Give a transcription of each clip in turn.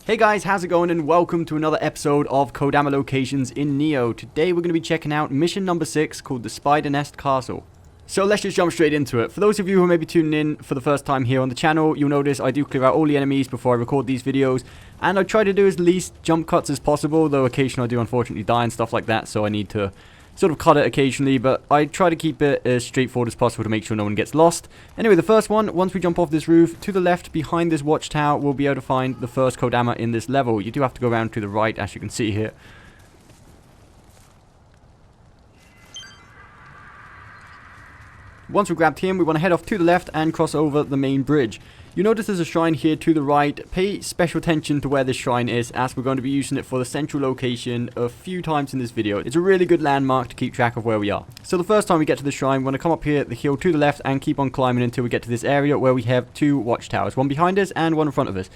Hey guys, how's it going, and welcome to another episode of Kodama Locations in Nioh. Today we're going to be checking out mission number 6 called the Spider Nest Castle. So let's just jump straight into it. For those of you who may be tuning in for the first time here on the channel, you'll notice I do clear out all the enemies before I record these videos. And I try to do as least jump cuts as possible, though occasionally I do unfortunately die and stuff like that, so I need to sort of cut it occasionally, but I try to keep it as straightforward as possible to make sure no one gets lost. Anyway, the first one, once we jump off this roof, to the left behind this watchtower, we'll be able to find the first Kodama in this level. You do have to go around to the right, as you can see here. Once we've grabbed him, we want to head off to the left and cross over the main bridge. You notice there's a shrine here to the right. Pay special attention to where this shrine is, as we're going to be using it for the central location a few times in this video. It's a really good landmark to keep track of where we are. So the first time we get to the shrine, we're going to come up here the hill to the left and keep on climbing until we get to this area where we have two watchtowers. One behind us and one in front of us.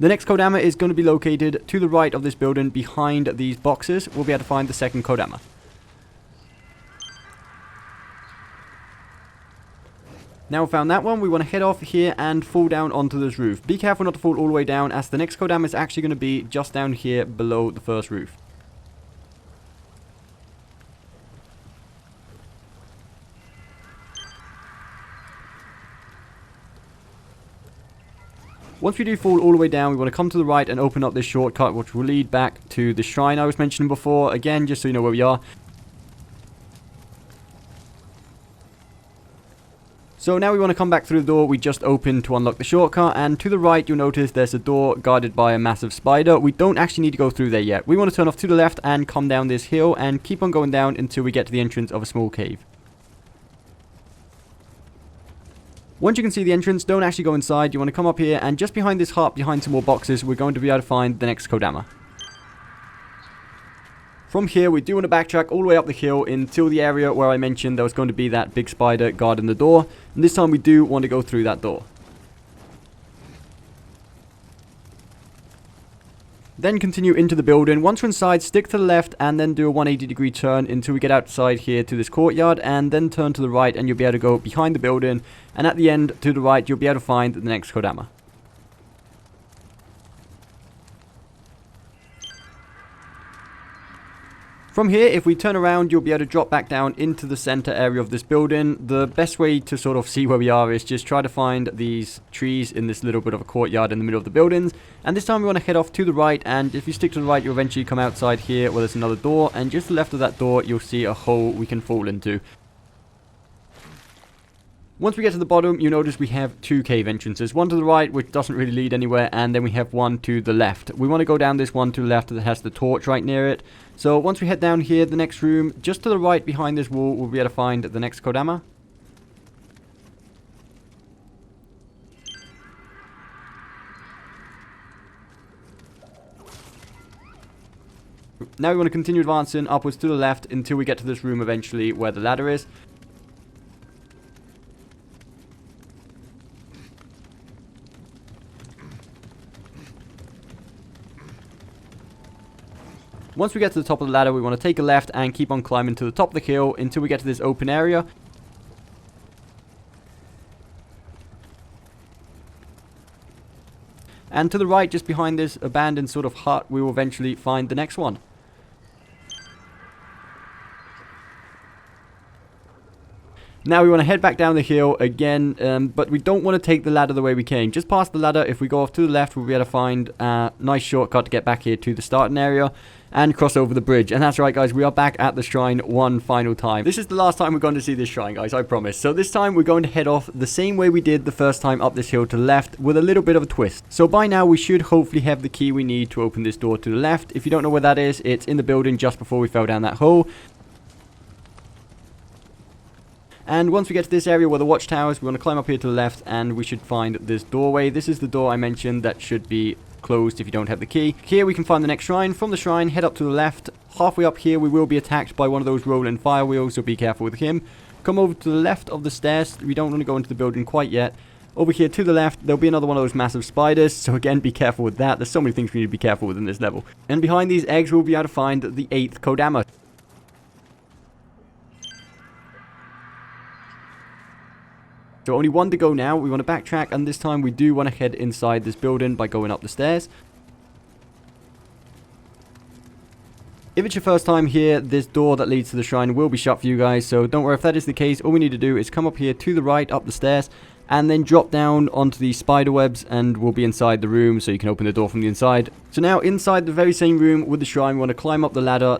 The next Kodama is going to be located to the right of this building behind these boxes. We'll be able to find the second Kodama. Now we've found that one, we want to head off here and fall down onto this roof. Be careful not to fall all the way down, as the next Kodama is actually going to be just down here below the first roof. Once we do fall all the way down, we want to come to the right and open up this shortcut, which will lead back to the shrine I was mentioning before. Again, just so you know where we are. So now we want to come back through the door we just opened to unlock the shortcut, and to the right you'll notice there's a door guarded by a massive spider. We don't actually need to go through there yet. We want to turn off to the left and come down this hill and keep on going down until we get to the entrance of a small cave. Once you can see the entrance, don't actually go inside. You want to come up here, and just behind this hut, behind some more boxes, we're going to be able to find the next Kodama. From here, we do want to backtrack all the way up the hill until the area where I mentioned there was going to be that big spider guarding the door. And this time we do want to go through that door. Then continue into the building. Once we're inside, stick to the left and then do a 180-degree turn until we get outside here to this courtyard. And then turn to the right and you'll be able to go behind the building. And at the end, to the right, you'll be able to find the next Kodama. From here, if we turn around, you'll be able to drop back down into the center area of this building. The best way to sort of see where we are is just try to find these trees in this little bit of a courtyard in the middle of the buildings. And this time we want to head off to the right, and if you stick to the right, you'll eventually come outside here where there's another door. And just to the left of that door, you'll see a hole we can fall into. Once we get to the bottom, you notice we have two cave entrances. One to the right, which doesn't really lead anywhere, and then we have one to the left. We want to go down this one to the left that has the torch right near it. So once we head down here, the next room, just to the right behind this wall, we'll be able to find the next Kodama. Now we want to continue advancing upwards to the left until we get to this room eventually where the ladder is. Once we get to the top of the ladder, we want to take a left and keep on climbing to the top of the hill until we get to this open area. And to the right, just behind this abandoned sort of hut, we will eventually find the next one. Now we want to head back down the hill again, but we don't want to take the ladder the way we came. Just past the ladder, if we go off to the left, we'll be able to find a nice shortcut to get back here to the starting area and cross over the bridge. And that's right, guys, we are back at the shrine one final time. This is the last time we're going to see this shrine, guys, I promise. So this time we're going to head off the same way we did the first time up this hill to the left, with a little bit of a twist. So by now we should hopefully have the key we need to open this door to the left. If you don't know where that is, it's in the building just before we fell down that hole. And once we get to this area where the watchtowers, we want to climb up here to the left and we should find this doorway. This is the door I mentioned that should be closed if you don't have the key. Here we can find the next shrine. From the shrine, head up to the left. Halfway up here, we will be attacked by one of those rolling fire wheels, so be careful with him. Come over to the left of the stairs. We don't want to go into the building quite yet. Over here to the left, there'll be another one of those massive spiders, so again, be careful with that. There's so many things we need to be careful with in this level. And behind these eggs, we'll be able to find the 8th Kodama. So only one to go now. We want to backtrack, and this time we do want to head inside this building by going up the stairs. If it's your first time here, this door that leads to the shrine will be shut for you guys, so don't worry if that is the case. All we need to do is come up here to the right, up the stairs, and then drop down onto the spider webs, and we'll be inside the room, so you can open the door from the inside. So now, inside the very same room with the shrine, we want to climb up the ladder.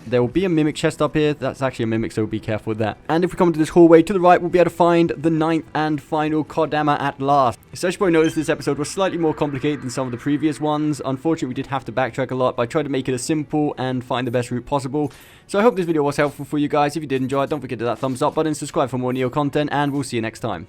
There will be a mimic chest up here. That's actually a mimic, so be careful with that. And if we come into this hallway to the right, we'll be able to find the 9th and final Kodama at last. So as you probably noticed, this episode was slightly more complicated than some of the previous ones. Unfortunately, we did have to backtrack a lot, but I tried to make it as simple and find the best route possible. So I hope this video was helpful for you guys. If you did enjoy it, don't forget to hit that thumbs up button, subscribe for more Nioh content, and we'll see you next time.